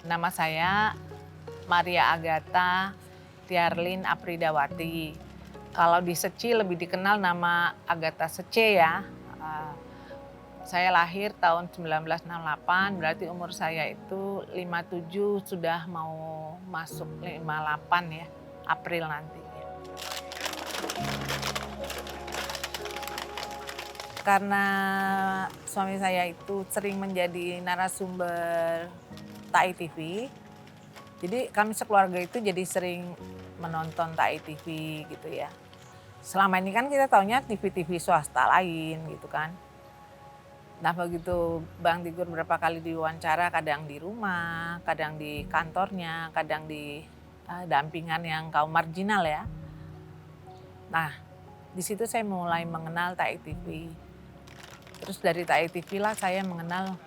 Nama saya Maria Agatha Tiarlin Apridawati. Kalau di Seci lebih dikenal nama Agatha Sece ya. Saya lahir tahun 1968, berarti umur saya itu 57 sudah mau masuk 58 ya, April nanti. Karena suami saya itu sering menjadi narasumber TAI TV, jadi kami sekeluarga itu jadi sering menonton TAI TV gitu ya. Selama ini kan kita taunya TV-TV swasta lain gitu kan. Nah begitu Bang Tigor berapa kali diwawancara, kadang di rumah, kadang di kantornya, kadang di dampingan yang kaum marginal ya. Nah di situ saya mulai mengenal TAI TV. Terus dari TAI TV lah saya mengenal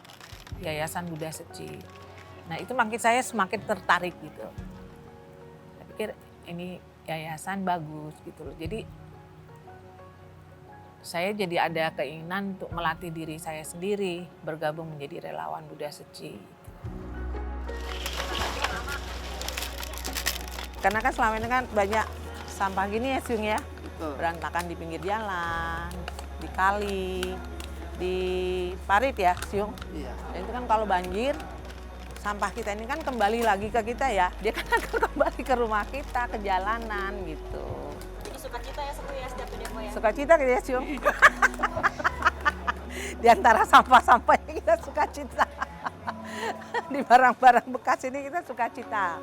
Yayasan Buddha Seci. Nah itu makin saya semakin tertarik gitu. Saya pikir ini yayasan bagus gitu loh. Jadi saya jadi ada keinginan untuk melatih diri saya sendiri, bergabung menjadi relawan Buddha Seci. Karena kan selama ini kan banyak sampah gini ya Siung ya, berantakan di pinggir jalan, di kali, di parit ya Siung. Iya. Dan itu kan kalau banjir, sampah kita ini kan kembali lagi ke kita ya, dia kan akan kembali ke rumah kita, ke jalanan gitu. Sukacita ya Seku ya setiap demo ya. Sukacita ya Siung. Di antara sampah-sampahnya kita sukacita. Di barang-barang bekas ini kita sukacita.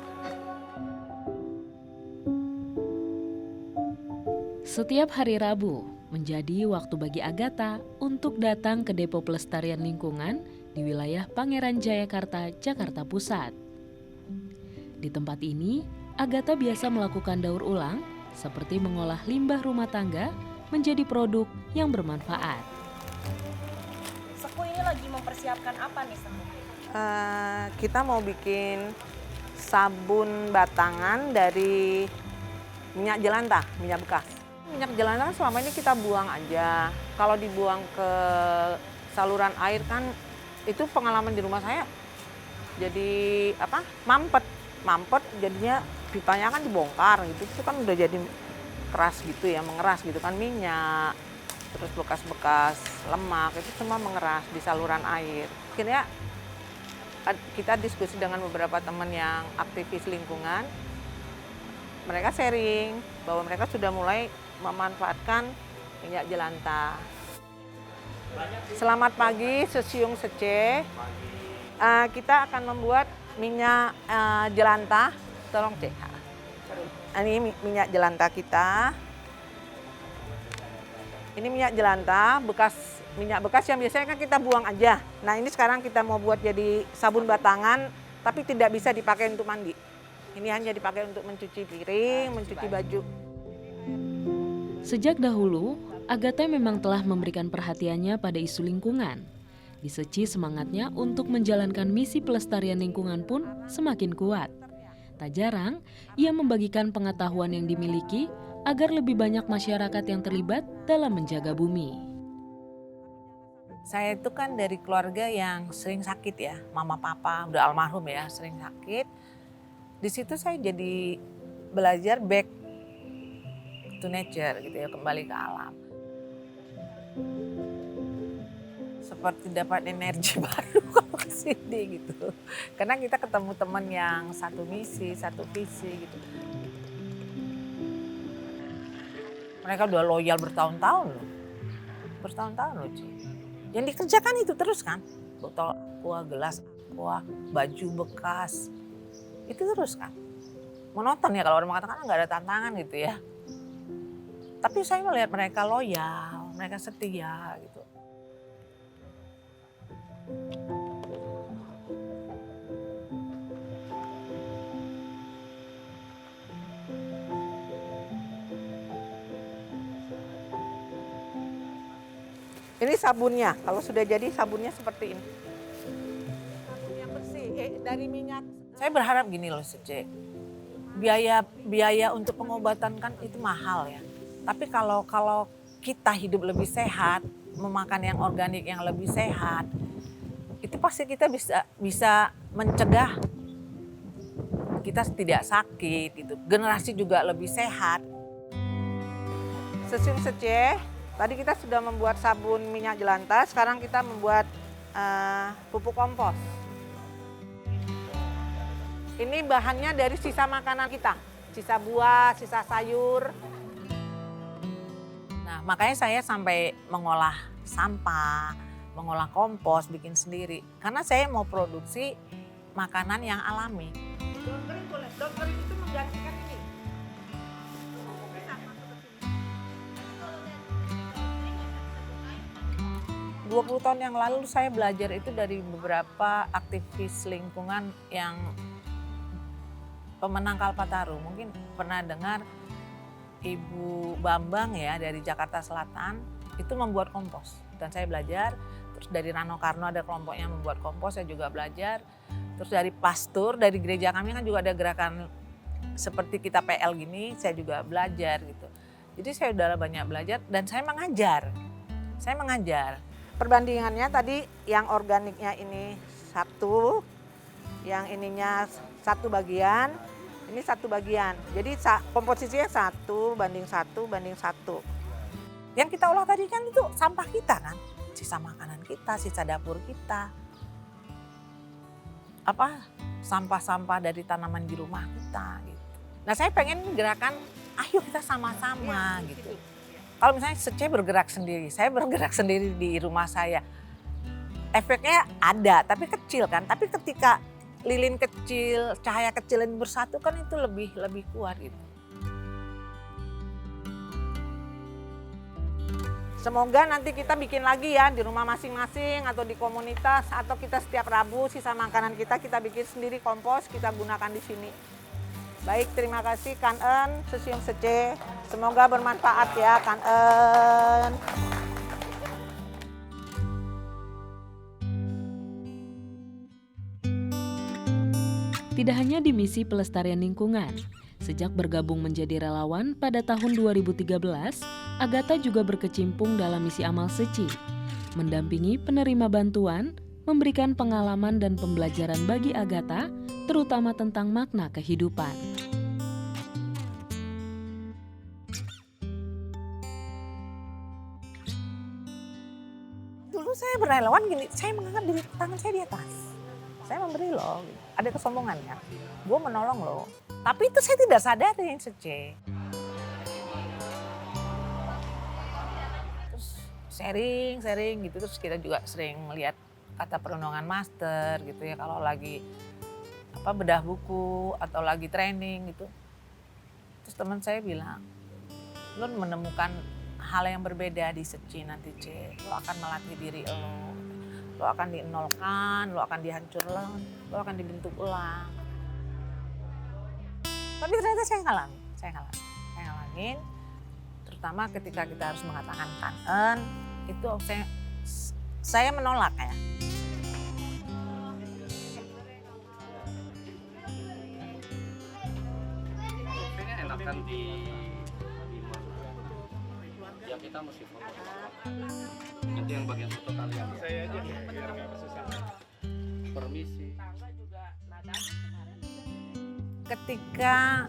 Setiap hari Rabu menjadi waktu bagi Agatha untuk datang ke Depo Pelestarian Lingkungan di wilayah Pangeran Jayakarta, Jakarta Pusat. Di tempat ini, Agatha biasa melakukan daur ulang seperti mengolah limbah rumah tangga menjadi produk yang bermanfaat. Seku ini lagi mempersiapkan apa nih Seku? Kita mau bikin sabun batangan dari minyak jelantah, minyak bekas. Minyak jelantah kan selama ini kita buang aja. Kalau dibuang ke saluran air kan itu pengalaman di rumah saya jadi mampet jadinya pipanya kan dibongkar gitu, itu kan udah jadi keras gitu ya, mengeras gitu kan minyak, terus bekas-bekas lemak itu semua mengeras di saluran air. Akhirnya kita diskusi dengan beberapa teman yang aktivis lingkungan, mereka sharing bahwa mereka sudah mulai memanfaatkan minyak jelantah. Selamat pagi Sesiung Sece, kita akan membuat minyak jelantah. Tolong cek. Ini minyak jelantah kita. Ini minyak jelantah minyak bekas yang biasanya kan kita buang aja. Nah ini sekarang kita mau buat jadi sabun batangan, tapi tidak bisa dipakai untuk mandi. Ini hanya dipakai untuk mencuci piring, mencuci baju. Sejak dahulu, Agatha memang telah memberikan perhatiannya pada isu lingkungan. Di Seci semangatnya untuk menjalankan misi pelestarian lingkungan pun semakin kuat. Tak jarang, ia membagikan pengetahuan yang dimiliki agar lebih banyak masyarakat yang terlibat dalam menjaga bumi. Saya itu kan dari keluarga yang sering sakit ya, mama papa udah almarhum ya, sering sakit. Di situ saya jadi belajar back to nature gitu ya, kembali ke alam. Seperti dapat energi baru kalau ke sini gitu. Karena kita ketemu teman yang satu misi, satu visi gitu. Mereka udah loyal bertahun-tahun loh. Bertahun-tahun loh Ci. Yang dikerjakan itu terus kan. Botol aqua, gelas aqua, baju bekas. Itu terus kan. Monoton ya kalau orang mengatakan nggak ada tantangan gitu ya. Tapi saya melihat mereka loyal, mereka setia gitu. Ini sabunnya, kalau sudah jadi sabunnya seperti ini. Sabun yang bersih, dari minyak. Saya berharap gini loh Sece, biaya untuk pengobatan kan itu mahal ya. Tapi kalau kita hidup lebih sehat, memakan yang organik yang lebih sehat, itu pasti kita bisa mencegah kita tidak sakit gitu. Generasi juga lebih sehat. Sesium Seceh, tadi kita sudah membuat sabun minyak jelantah, sekarang kita membuat pupuk kompos. Ini bahannya dari sisa makanan kita, sisa buah, sisa sayur. Nah, makanya saya sampai mengolah sampah, mengolah kompos, bikin sendiri. Karena saya mau produksi makanan yang alami. Daun kering boleh, daun kering itu menggantikan ini. 20 tahun yang lalu saya belajar itu dari beberapa aktivis lingkungan yang pemenang Kalpataru. Mungkin pernah dengar Ibu Bambang ya dari Jakarta Selatan itu membuat kompos. Dan saya belajar, terus dari Rano Karno ada kelompoknya membuat kompos, saya juga belajar. Terus dari pastor, dari gereja kami kan juga ada gerakan seperti kita PL gini, saya juga belajar gitu. Jadi saya udah banyak belajar dan saya mengajar. Saya mengajar. Perbandingannya tadi yang organiknya ini 1, yang ininya 1 bagian, ini 1 bagian. Jadi komposisinya 1:1:1. Yang kita olah tadi kan itu sampah kita kan, sisa makanan kita, sisa dapur kita. Sampah-sampah dari tanaman di rumah kita gitu. Nah saya pengen gerakan, ayo kita sama-sama gitu. Kalau misalnya Seceh bergerak sendiri, saya bergerak sendiri di rumah saya. Efeknya ada, tapi kecil kan. Tapi ketika lilin kecil, cahaya kecil ini bersatu kan itu lebih kuat gitu. Semoga nanti kita bikin lagi ya di rumah masing-masing atau di komunitas atau kita setiap Rabu sisa makanan kita bikin sendiri kompos, kita gunakan di sini. Baik, terima kasih Kan-en, Sesium Seceh. Semoga bermanfaat ya Kan-en. Tidak hanya di misi pelestarian lingkungan, sejak bergabung menjadi relawan pada tahun 2013, Agatha juga berkecimpung dalam misi amal Seci, mendampingi penerima bantuan, memberikan pengalaman dan pembelajaran bagi Agatha, terutama tentang makna kehidupan. Dulu saya berrelawan gini, saya mengangkat diri tangan saya di atas. Saya memberi loh, ada kesombongan ya. Gue menolong loh. Tapi itu saya tidak sadarin Seceh. Terus sharing gitu, terus kita juga sering melihat kata perundungan master gitu ya. Kalau lagi bedah buku atau lagi training gitu. Terus teman saya bilang, lo menemukan hal yang berbeda di Seci nanti Ce. Lo akan melatih diri lo akan dinolkan, lo akan dihancurkan, lo akan dibentuk ulang. Tapi ternyata saya ngalamin. Terutama ketika kita harus mengatakan Kan-en, itu saya menolak ya. Kayaknya enakan di mana? Ya kita mesti foto. Nanti yang bagian foto kalian. Saya aja biar nggak kesusahan. Permisi. Ketika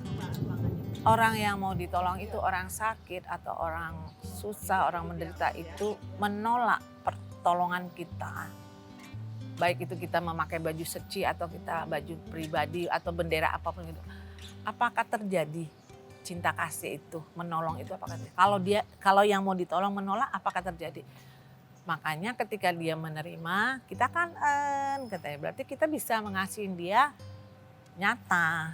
orang yang mau ditolong itu orang sakit atau orang susah, orang menderita itu menolak pertolongan kita. Baik itu kita memakai baju Seci atau kita baju pribadi atau bendera apapun itu. Apakah terjadi cinta kasih itu, menolong itu apakah terjadi? Kalau yang mau ditolong menolak apakah terjadi? Makanya ketika dia menerima, kita Kan-en katanya. Berarti kita bisa mengasihin dia nyata.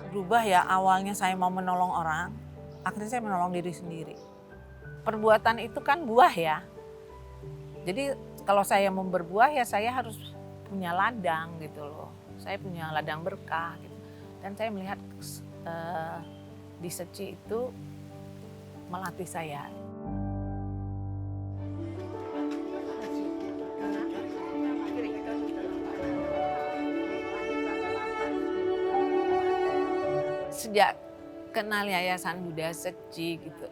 Berubah ya, awalnya saya mau menolong orang, akhirnya saya menolong diri sendiri. Perbuatan itu kan buah ya. Jadi kalau saya mau berbuah ya saya harus punya ladang gitu loh. Saya punya ladang berkah gitu. Dan saya melihat di Seci itu melatih saya. sejak kenal Yayasan Buddha Seci gitu,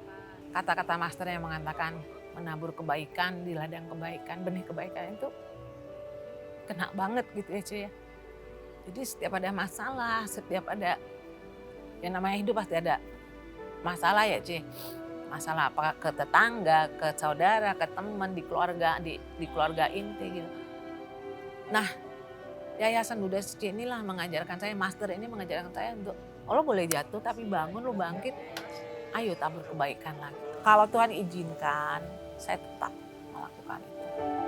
kata-kata master yang mengatakan menabur kebaikan di ladang kebaikan, benih kebaikan itu kena banget gitu ya cuy ya. Jadi setiap ada masalah, setiap ada, yang namanya hidup pasti ada masalah ya cuy. Masalah apa ke tetangga, ke saudara, ke teman, di keluarga inti gitu. Nah, Yayasan Buddha Seci inilah mengajarkan saya, master ini mengajarkan saya untuk lo boleh jatuh tapi bangun, lo bangkit, ayo tabur kebaikan lagi. Kalau Tuhan izinkan, saya tetap melakukan itu.